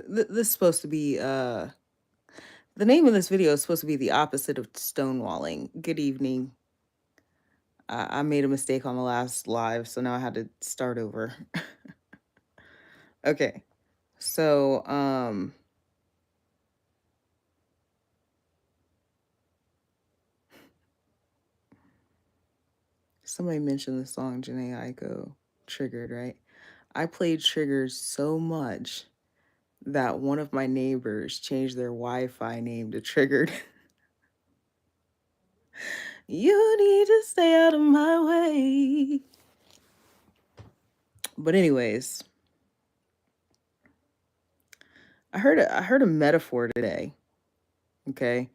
This is supposed to be the name of this video is supposed to be the opposite of stonewalling. Good evening. I made a mistake on the last live, so now I had to start over. Okay. So, somebody mentioned the song Janae Aiko, Triggered, right? I played Triggered so much that one of my neighbors changed their Wi-Fi name to Triggered. You need to stay out of my way. But anyways, I heard a metaphor today, okay?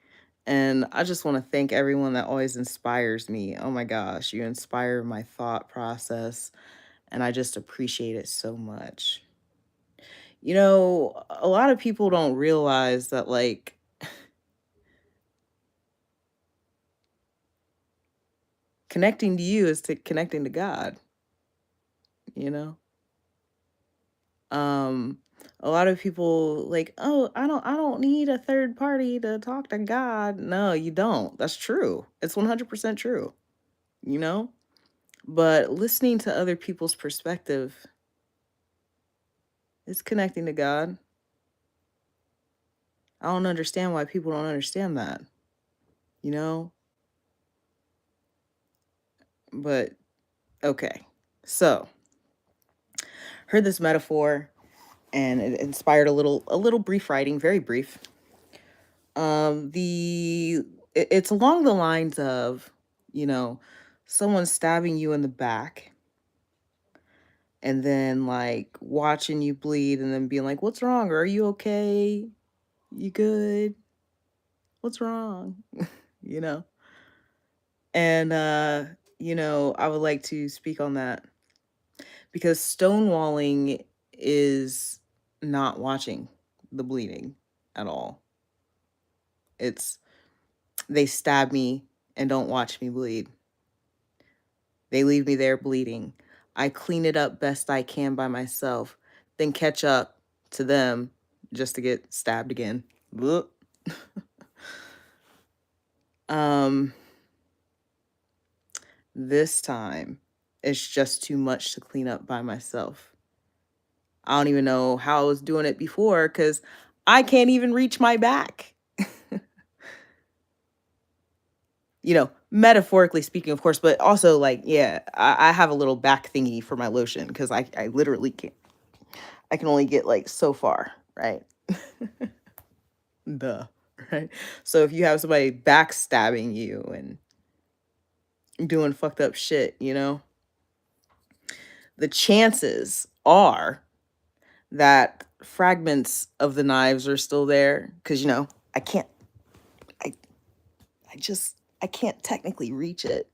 And I just want to thank everyone that always inspires me. Oh my gosh, you inspire my thought process, and I just appreciate it so much. You know, a lot of people don't realize that, like, connecting to you is to connecting to God, you know? Um, a lot of people like, "Oh, I don't need a third party to talk to God." No, you don't. That's true. It's 100% true, you know? But listening to other people's perspective is connecting to God. I don't understand why people don't understand that, you know? But okay. So, heard this metaphor and it inspired a little brief writing, very brief. It's along the lines of, you know, someone stabbing you in the back and then like watching you bleed and then being like, "What's wrong? Are you okay? You good? What's wrong?" you know? And I would like to speak on that because stonewalling is not watching the bleeding at all. It's they stab me and don't watch me bleed. They leave me there bleeding. I clean it up best I can by myself, then catch up to them just to get stabbed again. Blech. um, this time, it's just too much to clean up by myself. I don't even know how I was doing it before because I can't even reach my back. Metaphorically speaking, of course, but also like, yeah, I have a little back thingy for my lotion because I literally can't. I can only get like so far, right? Duh, right? So if you have somebody backstabbing you and doing fucked up shit, the chances are that fragments of the knives are still there because I can't I I can't technically reach it.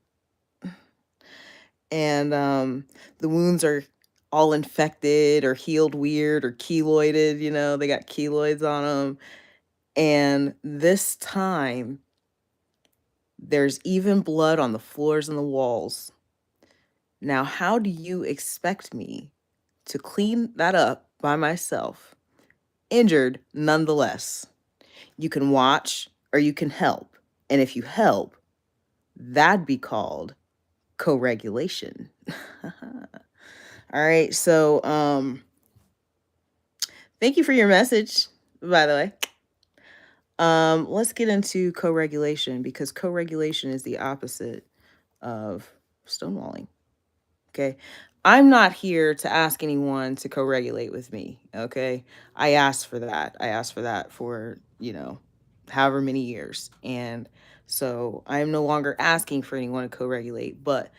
And the wounds are all infected or healed weird or keloided, they got keloids on them. And this time there's even blood on the floors and the walls. Now, how do you expect me to clean that up by myself, injured nonetheless? You can watch or you can help. And if you help, that'd be called co-regulation. All right. So, thank you for your message, by the way. Let's get into co-regulation because co-regulation is the opposite of stonewalling. Okay. I'm not here to ask anyone to co-regulate with me. Okay. I asked for that. I asked for that for, however many years. And so I am no longer asking for anyone to co-regulate, but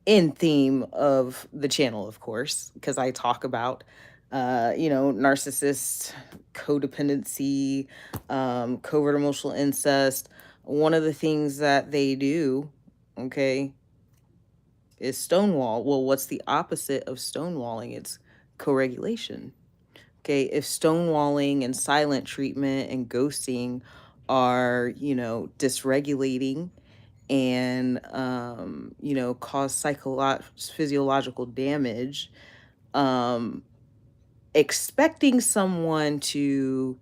in theme of the channel, of course, because I talk about, narcissist, codependency, covert emotional incest. One of the things that they do, okay, is stonewall. Well, what's the opposite of stonewalling? It's co-regulation. Okay, if stonewalling and silent treatment and ghosting are, dysregulating and cause physiological damage, um expecting someone to,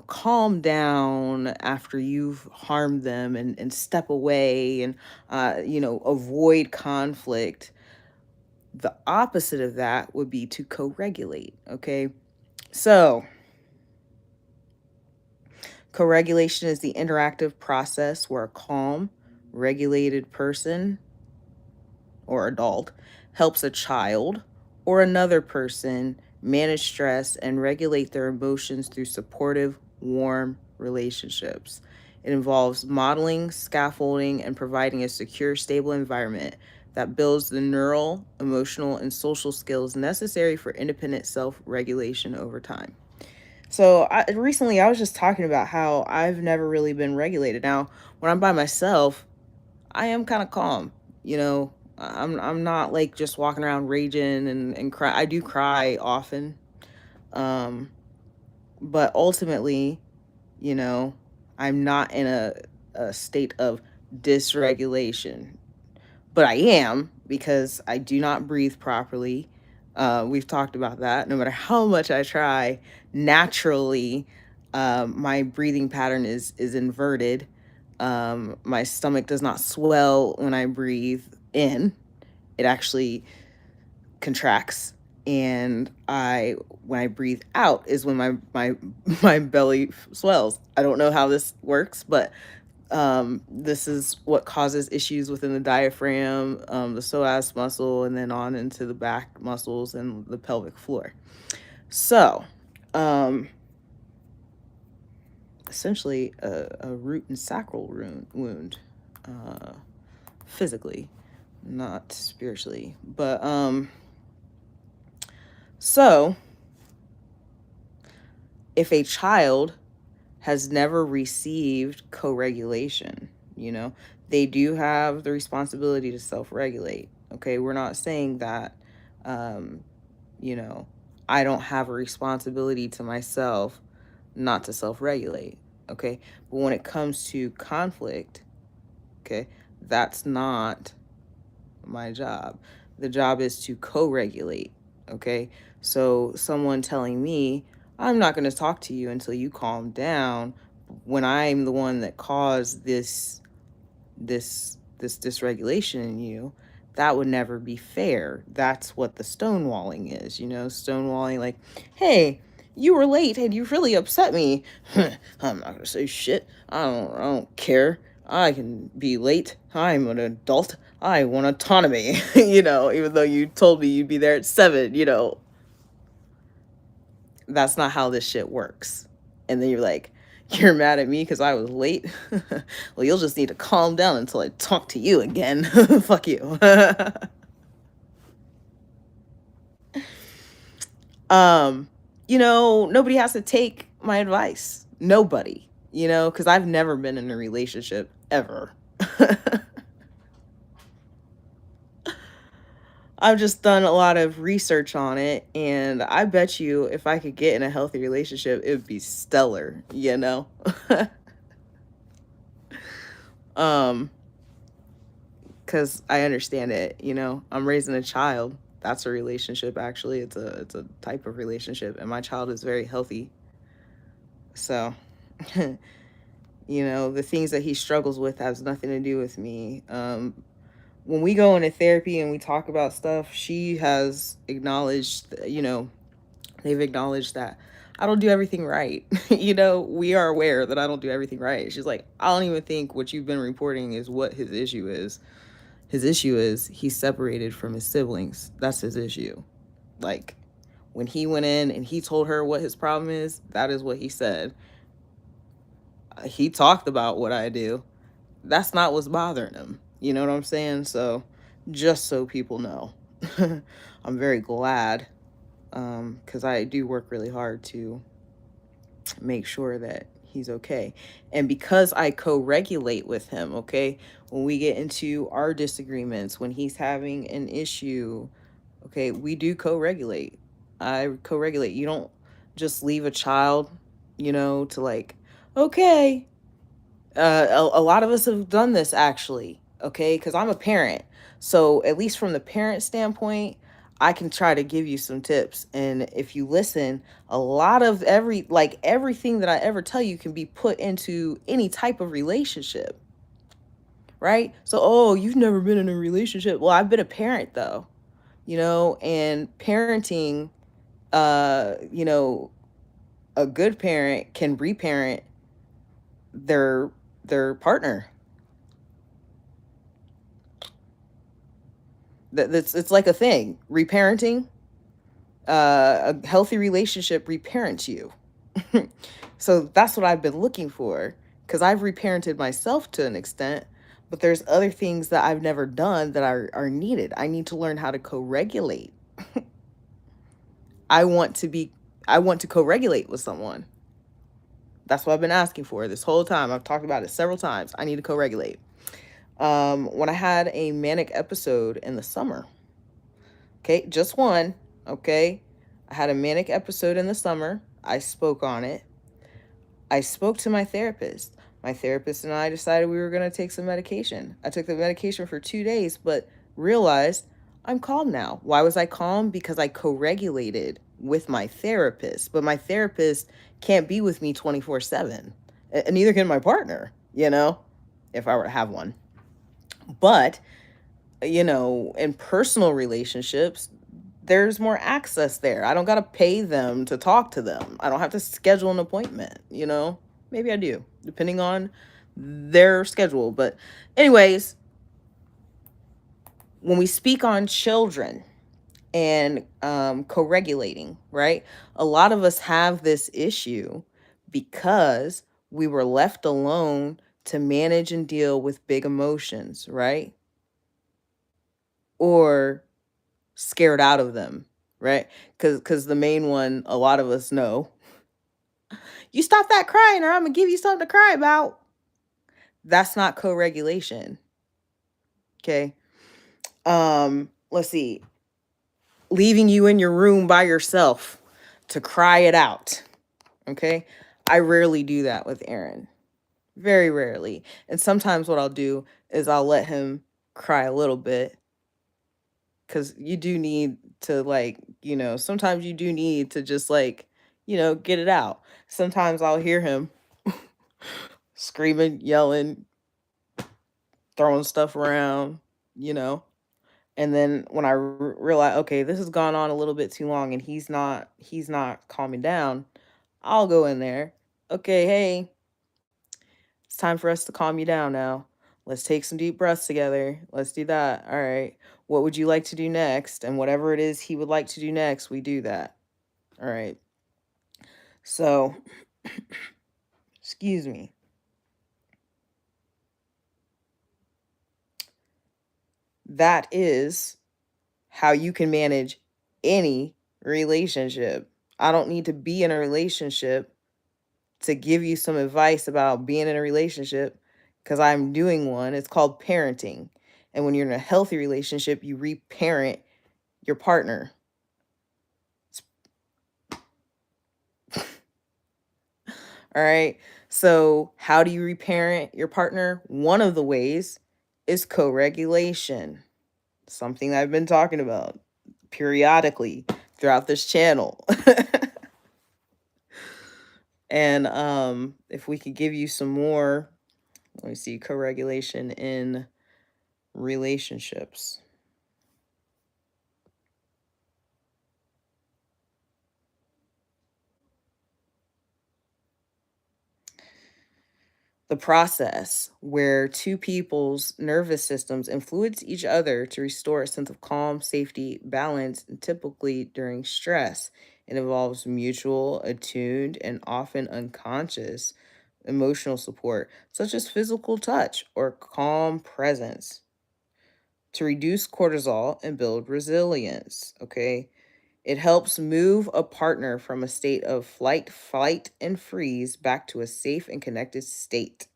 calm down after you've harmed them and step away and, avoid conflict. The opposite of that would be to co regulate. Okay. So, co regulation is the interactive process where a calm, regulated person or adult helps a child or another person manage stress and regulate their emotions through supportive, warm relationships. It involves modeling, scaffolding, and providing a secure, stable environment that builds the neural, emotional, and social skills necessary for independent self regulation over time. So, recently I was just talking about how I've never really been regulated. Now, when I'm by myself, I am kind of calm, you know. I'm not like just walking around raging and cry. I do cry often. Um but ultimately, you know, I'm not in a state of dysregulation. But I am because I do not breathe properly. We've talked about that. No matter how much I try, naturally, my breathing pattern is inverted. My stomach does not swell when I breathe in. It actually contracts, and I when I breathe out is when my my belly swells. I don't know how this works, but this is what causes issues within the diaphragm, the psoas muscle, and then on into the back muscles and the pelvic floor. So, um, essentially, a root and sacral wound, uh, physically, not spiritually. But so if a child has never received co-regulation, you know, they do have the responsibility to self-regulate. Okay, we're not saying that, um, you know, I don't have a responsibility to myself not to self-regulate. Okay, but when it comes to conflict, okay, that's not my job. The job is to co-regulate. Okay, so someone telling me I'm not going to talk to you until you calm down, when I'm the one that caused this dysregulation in you, that would never be fair. That's what the stonewalling is, stonewalling, like, hey, you were late and you really upset me. I'm not gonna say shit. I don't care. I can be late. I'm an adult. I want autonomy. Even though you told me you'd be there at 7, that's not how this shit works. And then you're like, you're mad at me because I was late? Well, you'll just need to calm down until I talk to you again. Fuck you. um, nobody has to take my advice. Nobody, because I've never been in a relationship ever. I've just done a lot of research on it, and I bet you if I could get in a healthy relationship, it would be stellar. Um, because I understand it, I'm raising a child. That's a relationship, actually. It's a type of relationship, and my child is very healthy. So, the things that he struggles with has nothing to do with me. When we go into therapy and we talk about stuff, she has acknowledged, they've acknowledged that I don't do everything right. We are aware that I don't do everything right. She's like, I don't even think what you've been reporting is what his issue is. His issue is he's separated from his siblings. That's his issue. Like, when he went in and he told her what his problem is, that is what he said. He talked about what I do. That's not what's bothering him. You know what I'm saying? So, just so people know, I'm very glad, because I do work really hard to make sure that he's okay. And because I co-regulate with him, okay, when we get into our disagreements, when he's having an issue, okay, we do co-regulate. I co-regulate. You don't just leave a child, to like, okay. A lot of us have done this, actually, okay, because I'm a parent. So at least from the parent standpoint, I can try to give you some tips. And if you listen, a lot of everything that I ever tell you can be put into any type of relationship, right? So, oh, you've never been in a relationship. Well, I've been a parent though, and parenting, you know, a good parent can reparent their partner. That's it's like a thing. Reparenting, a healthy relationship reparents you. So that's what I've been looking for, because I've reparented myself to an extent, but there's other things that I've never done that are needed. I need to learn how to co-regulate. I want to be I want to co-regulate with someone. That's what I've been asking for this whole time. I've talked about it several times. I need to co-regulate. When I had a manic episode in the summer, okay, just one, okay, I had a manic episode in the summer. I spoke on it. I spoke to my therapist. My therapist and I decided we were going to take some medication. I took the medication for 2 days, but realized I'm calm now. Why was I calm? Because I co regulated with my therapist, but my therapist can't be with me 24/7. And neither can my partner, if I were to have one. But, in personal relationships, there's more access there. I don't got to pay them to talk to them. I don't have to schedule an appointment. Maybe I do, depending on their schedule. But, anyways, when we speak on children and co regulating, right? A lot of us have this issue because we were left alone to manage and deal with big emotions, right? Or scared out of them, right? Because the main one, a lot of us know, you stop that crying or I'm gonna give you something to cry about. That's not co-regulation. Okay. Let's see. Leaving you in your room by yourself to cry it out. Okay. I rarely do that with Aaron. Very rarely. And sometimes what I'll do is I'll let him cry a little bit, because you do need to, sometimes you do need to just get it out. Sometimes I'll hear him screaming, yelling, throwing stuff around, you know. And then when I realize, okay, this has gone on a little bit too long and he's not calming down, I'll go in there. Okay, hey, it's time for us to calm you down now. Let's take some deep breaths together. Let's do that. All right. What would you like to do next? And whatever it is he would like to do next, we do that. All right. So, excuse me. That is how you can manage any relationship. I don't need to be in a relationship to give you some advice about being in a relationship, because I'm doing one. It's called parenting. And when you're in a healthy relationship, you reparent your partner. All right. So, how do you reparent your partner? One of the ways is co regulation, something I've been talking about periodically throughout this channel. And if we could give you some more, let me see, co regulation in relationships. The process where two people's nervous systems influence each other to restore a sense of calm, safety, balance, and typically during stress. It involves mutual, attuned, and often unconscious emotional support, such as physical touch or calm presence, to reduce cortisol and build resilience. Okay. It helps move a partner from a state of flight, fight, and freeze back to a safe and connected state,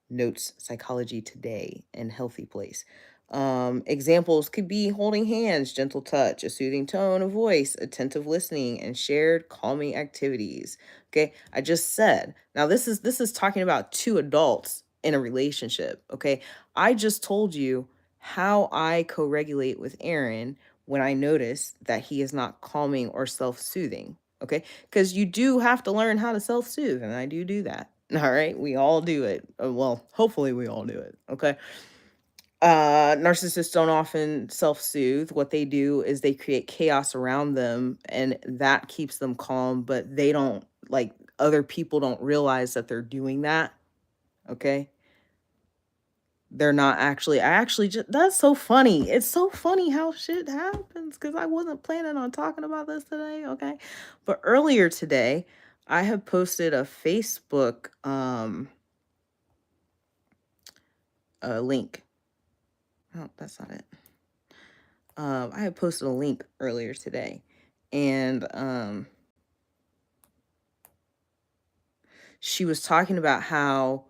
notes Psychology Today and Healthy Place. Examples could be holding hands, gentle touch, a soothing tone of voice, attentive listening, and shared calming activities. Okay, I just said. Now this is talking about two adults in a relationship. Okay, I just told you how I co-regulate with Aaron when I notice that he is not calming or self-soothing, okay? Because you do have to learn how to self-soothe, and I do that. All right, we all do it. Well, hopefully we all do it, okay? Narcissists don't often self-soothe. What they do is they create chaos around them, and that keeps them calm, but they don't, like, other people don't realize that they're doing that, okay? They're not actually, I actually just, that's so funny. It's so funny how shit happens because I wasn't planning on talking about this today, okay? But earlier today, I have posted a Facebook link. Oh, that's not it. I had posted a link earlier today, and she was talking about how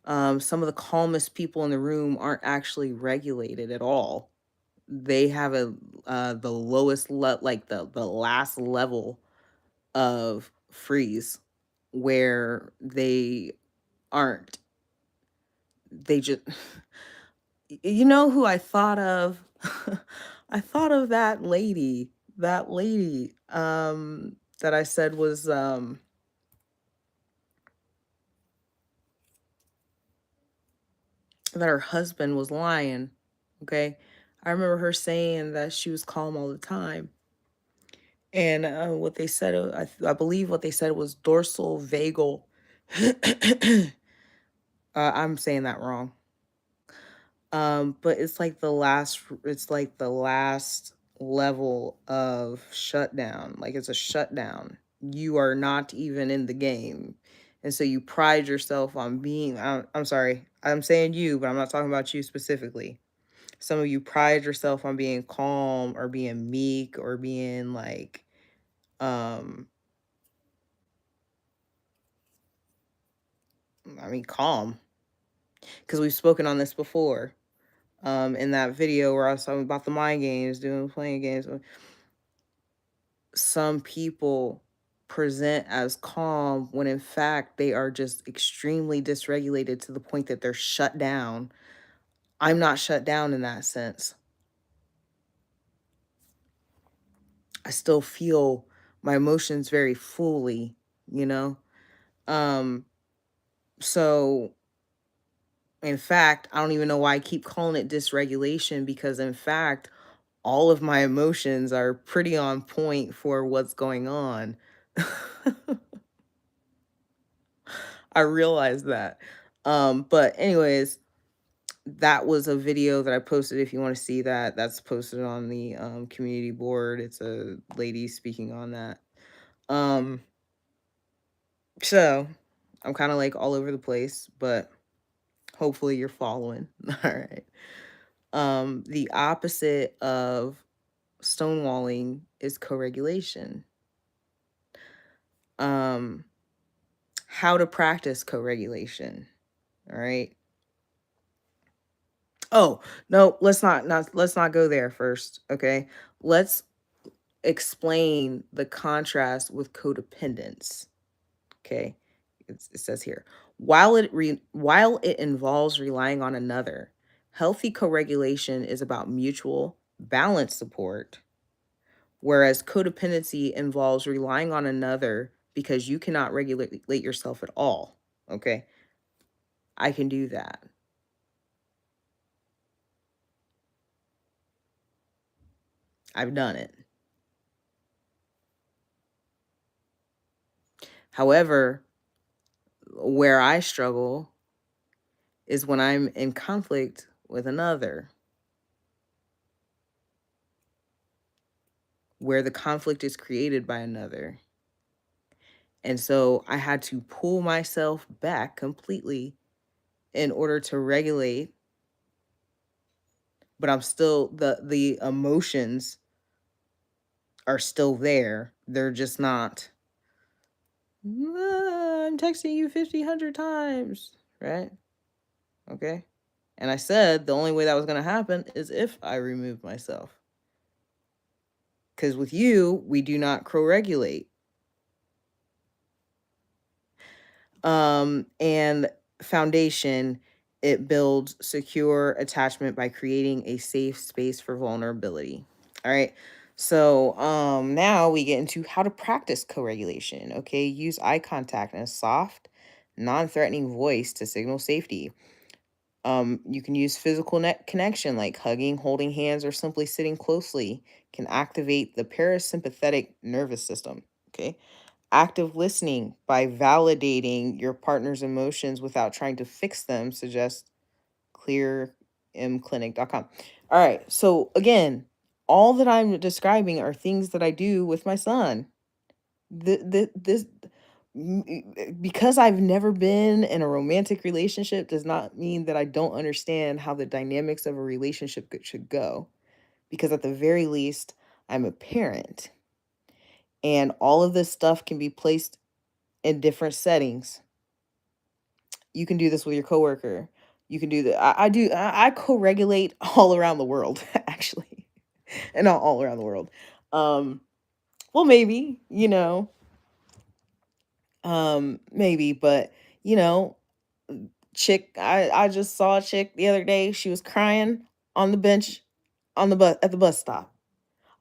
some of the calmest people in the room aren't actually regulated at all. They have a the lowest like the last level of freeze where they aren't, they just you know who I thought of? I thought of that lady that I said was that her husband was lying. Okay. I remember her saying that she was calm all the time. And what they said, I believe what they said was dorsal vagal. I'm saying that wrong. But it's like the last level of shutdown. Like it's a shutdown. You are not even in the game. And so you pride yourself on being, I'm sorry, I'm saying you, but I'm not talking about you specifically. Some of you pride yourself on being calm or being meek or being like, um, calm. Because we've spoken on this before. In that video where I was talking about the mind games, playing games. Some people present as calm when in fact they are just extremely dysregulated to the point that they're shut down. I'm not shut down in that sense. I still feel my emotions very fully, you know? Um, so in fact, I don't even know why I keep calling it dysregulation because in fact, all of my emotions are pretty on point for what's going on. I realized that. But anyways, that was a video that I posted. If you want to see that, that's posted on the community board. It's a lady speaking on that. Um, so I'm kind of like all over the place, but hopefully you're following. All right. The opposite of stonewalling is co-regulation. Um, how to practice co-regulation. All right. Oh, no, let's not go there first, okay? Let's explain the contrast with codependence, okay? It says here, while it involves relying on another, healthy co-regulation is about mutual balance support, whereas codependency involves relying on another because you cannot regulate yourself at all, okay? I can do that. I've done it. However, where I struggle is when I'm in conflict with another, where the conflict is created by another. And so I had to pull myself back completely in order to regulate, but I'm still, the emotions are still there. They're just not, "Ah, I'm texting you 50, 100 times," right? Okay. And I said the only way that was going to happen is if I remove myself. Because with you, we do not co-regulate. And foundation, it builds secure attachment by creating a safe space for vulnerability. All right. So, now we get into how to practice co-regulation. Okay, use eye contact and a soft, non-threatening voice to signal safety. You can use physical net connection like hugging, holding hands, or simply sitting closely can activate the parasympathetic nervous system. Okay, active listening by validating your partner's emotions without trying to fix them suggests clearmclinic.com. All right. So again, all that I'm describing are things that I do with my son. This because I've never been in a romantic relationship does not mean that I don't understand how the dynamics of a relationship should go. Because at the very least, I'm a parent, and all of this stuff can be placed in different settings. You can do this with your coworker. You can do that. I co-regulate all around the world, actually. And not all around the world. Um, well, maybe, maybe, but you know, chick, I just saw a chick the other day. She was crying on the bench on the bus at the bus stop.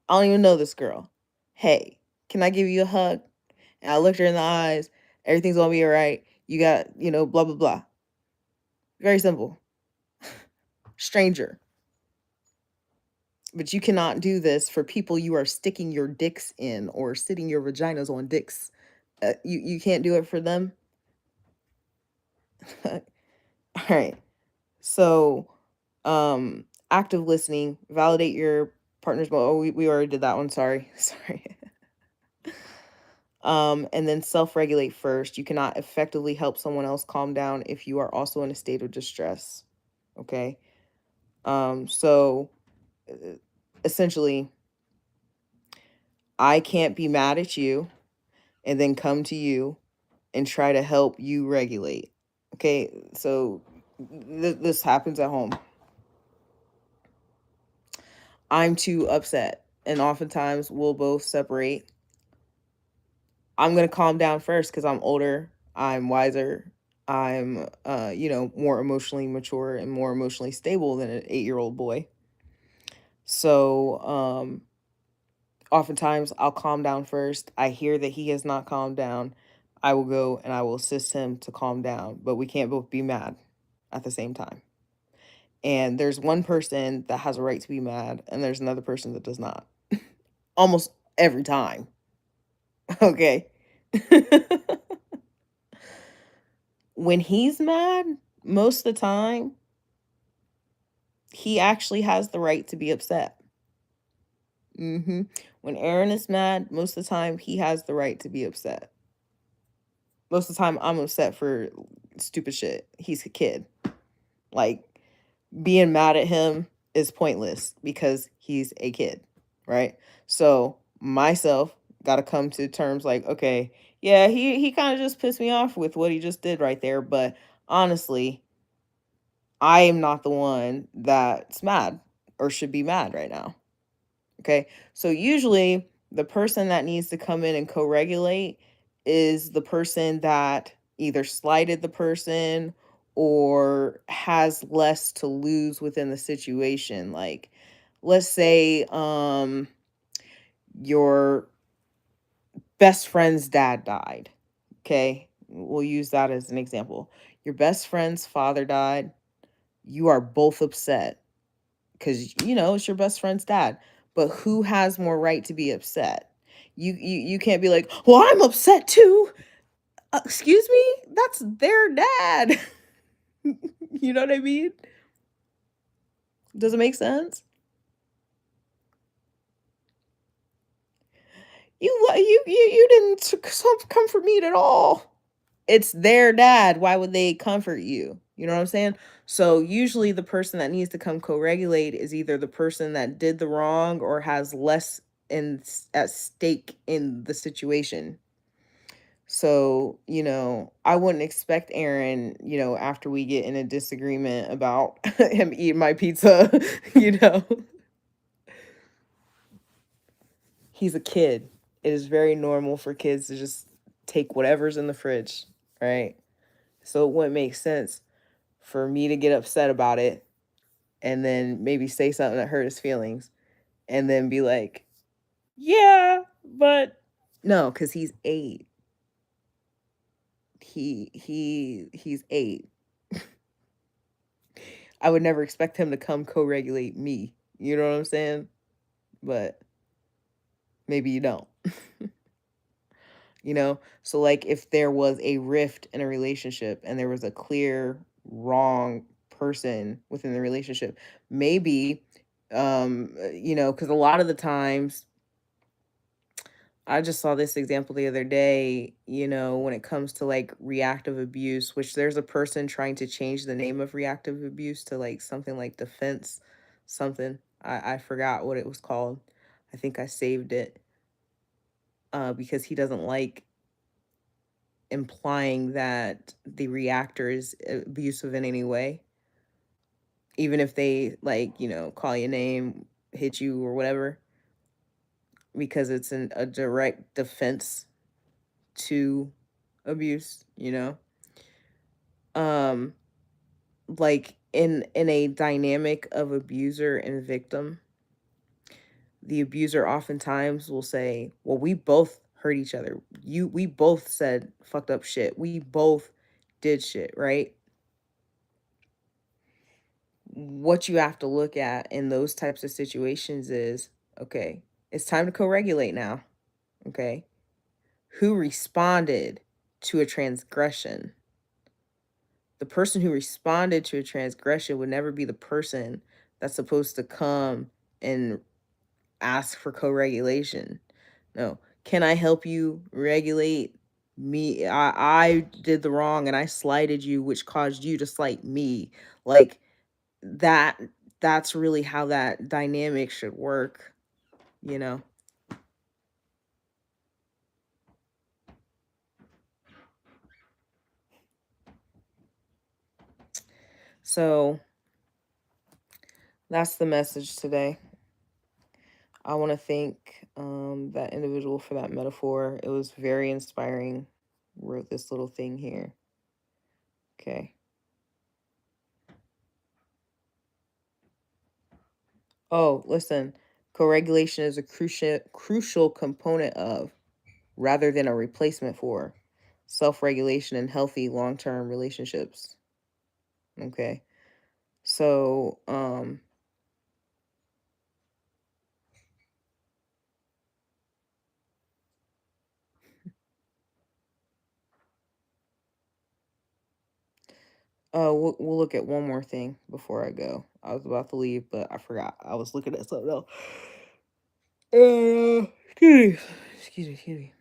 I don't even know this girl. Hey, can I give you a hug? And I looked her in the eyes. Everything's gonna be all right. You got, blah blah blah. Very simple. Stranger. But you cannot do this for people you are sticking your dicks in or sitting your vaginas on dicks. You can't do it for them. All right. So, active listening, validate your partner's we already did that one. Sorry. Sorry. And then self-regulate first. You cannot effectively help someone else calm down if you are also in a state of distress. Okay. So essentially, I can't be mad at you and then come to you and try to help you regulate. Okay, so this happens at home. I'm too upset, and oftentimes we'll both separate. I'm gonna calm down first because I'm older, I'm wiser, I'm more emotionally mature and more emotionally stable than an 8-year-old boy. So oftentimes I'll calm down first. I hear that he has not calmed down. I will go and I will assist him to calm down, but we can't both be mad at the same time. And there's one person that has a right to be mad, and there's another person that does not. Almost every time. Okay. When he's mad, most of the time, he actually has the right to be upset. When Aaron is mad, most of the time, he has the right to be upset. Most of the time, I'm upset for stupid shit. He's a kid. Like, being mad at him is pointless because he's a kid, right? So myself got to come to terms like, okay, yeah, he kind of just pissed me off with what he just did right there, but honestly, I am not the one that's mad or should be mad right now. Okay? So usually the person that needs to come in and co-regulate is the person that either slighted the person or has less to lose within the situation. Like, let's say your best friend's dad died. Okay? We'll use that as an example. Your best friend's father died. You are both upset because it's your best friend's dad. But who has more right to be upset? You can't be like, well, I'm upset too. Excuse me, that's their dad. You know what I mean? Does it make sense? You didn't comfort me at all. It's their dad. Why would they comfort you? You know what I'm saying? So usually the person that needs to come co-regulate is either the person that did the wrong or has less at stake in the situation. So, I wouldn't expect Aaron, after we get in a disagreement about him eating my pizza, you know, he's a kid. It is very normal for kids to just take whatever's in the fridge, right? So it wouldn't make sense for me to get upset about it and then maybe say something that hurt his feelings and then be like, Yeah, but No, because he's 8. He's 8. I would never expect him to come co-regulate me. You know what I'm saying? But maybe you don't. So like if there was a rift in a relationship and there was a clear wrong person within the relationship, maybe because a lot of the times, I just saw this example the other day, when it comes to like reactive abuse, which there's a person trying to change the name of reactive abuse to like something like defense something. I forgot what it was called. I think I saved it because he doesn't like implying that the reactor is abusive in any way, even if they like, call your name, hit you or whatever, because it's a direct defense to abuse. Um, like in a dynamic of abuser and victim, the abuser oftentimes will say, "Well, we both hurt each other. We both said fucked up shit. We both did shit, right?" What you have to look at in those types of situations is, okay, it's time to co-regulate now. Okay. Who responded to a transgression? The person who responded to a transgression would never be the person that's supposed to come and ask for co-regulation. No. Can I help you regulate me? I did the wrong and I slighted you, which caused you to slight me. Like that that's really how that dynamic should work, you know. So that's the message today. I want to thank that individual for that metaphor. It was very inspiring. Wrote this little thing here. Okay. Oh, listen. Co-regulation is a crucial component of, rather than a replacement for, self-regulation in healthy long-term relationships. Okay. So, we'll look at one more thing before I go. I was about to leave, but I forgot. I was looking at something else. Excuse me. Excuse me.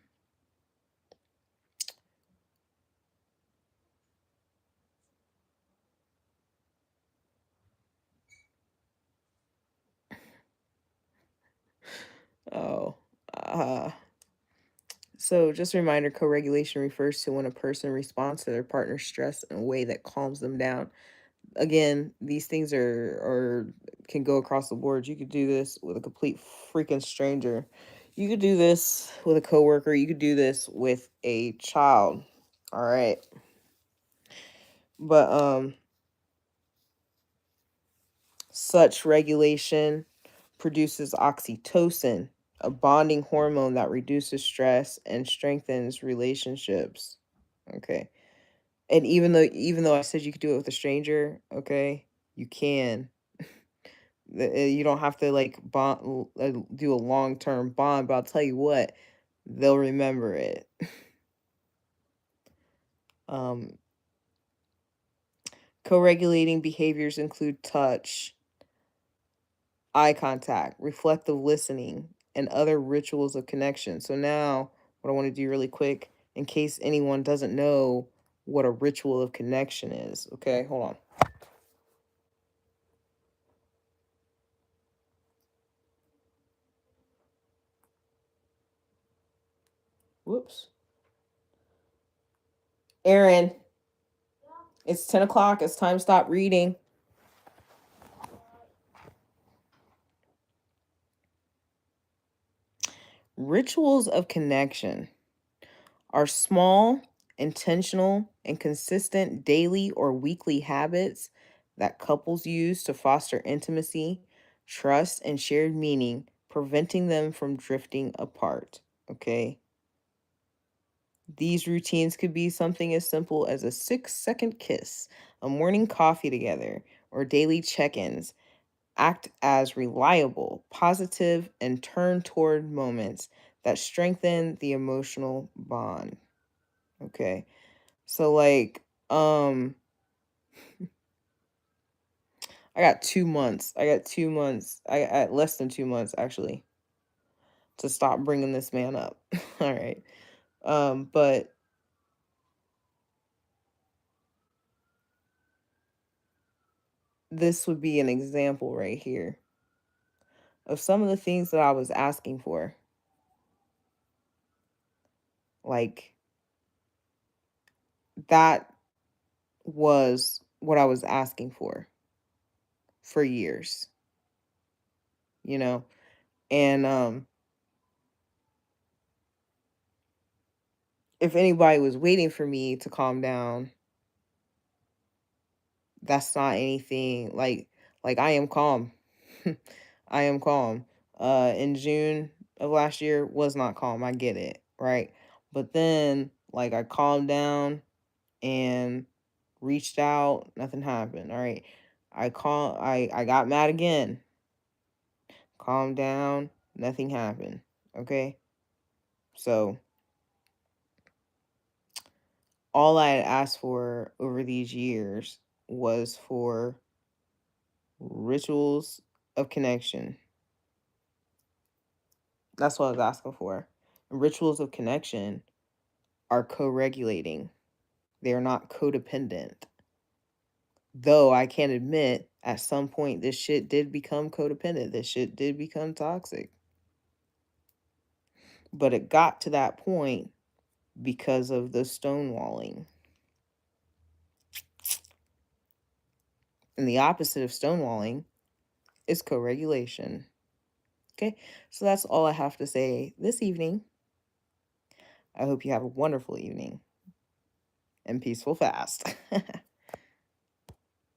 Oh, uh, so just a reminder, co-regulation refers to when a person responds to their partner's stress in a way that calms them down. Again, these things are can go across the board. You could do this with a complete freaking stranger. You could do this with a coworker. You could do this with a child. All right. But such regulation produces oxytocin, a bonding hormone that reduces stress and strengthens relationships. Okay. And even though I said you could do it with a stranger, okay, you can. You don't have to like bond, do a long-term bond, but I'll tell you what, they'll remember it. Um, Co-regulating behaviors include touch, eye contact, reflective listening, and other rituals of connection. So now, what I want to do really quick, in case anyone doesn't know what a ritual of connection is. Okay, hold on. Whoops. Aaron, it's 10 o'clock. It's time to stop reading. Rituals of connection are small, intentional, and consistent daily or weekly habits that couples use to foster intimacy, trust, and shared meaning preventing them from drifting apart. Okay. These routines could be something as simple as a 6-second kiss, a morning coffee together, or daily check ins. Act as reliable, positive, and turn toward moments that strengthen the emotional bond. Okay. So um I got 2 months. I got 2 months. I less than 2 months actually to stop bringing this man up. All right. But this would be an example right here of some of the things that I was asking for. Like that was what I was asking for years, you know. And if anybody was waiting for me to calm down, that's not anything like I am calm. I am calm. In June of last year was not calm. I get it, right? But then like I calmed down and reached out, nothing happened. All right. I got mad again. Calmed down, nothing happened. Okay? So all I had asked for over these years was for rituals of connection. That's what I was asking for. Rituals of connection are co-regulating. They are not codependent. Though I can admit at some point this shit did become codependent. This shit did become toxic. But it got to that point because of the stonewalling. And the opposite of stonewalling is co-regulation. Okay? So that's all I have to say this evening. I hope you have a wonderful evening and peaceful fast.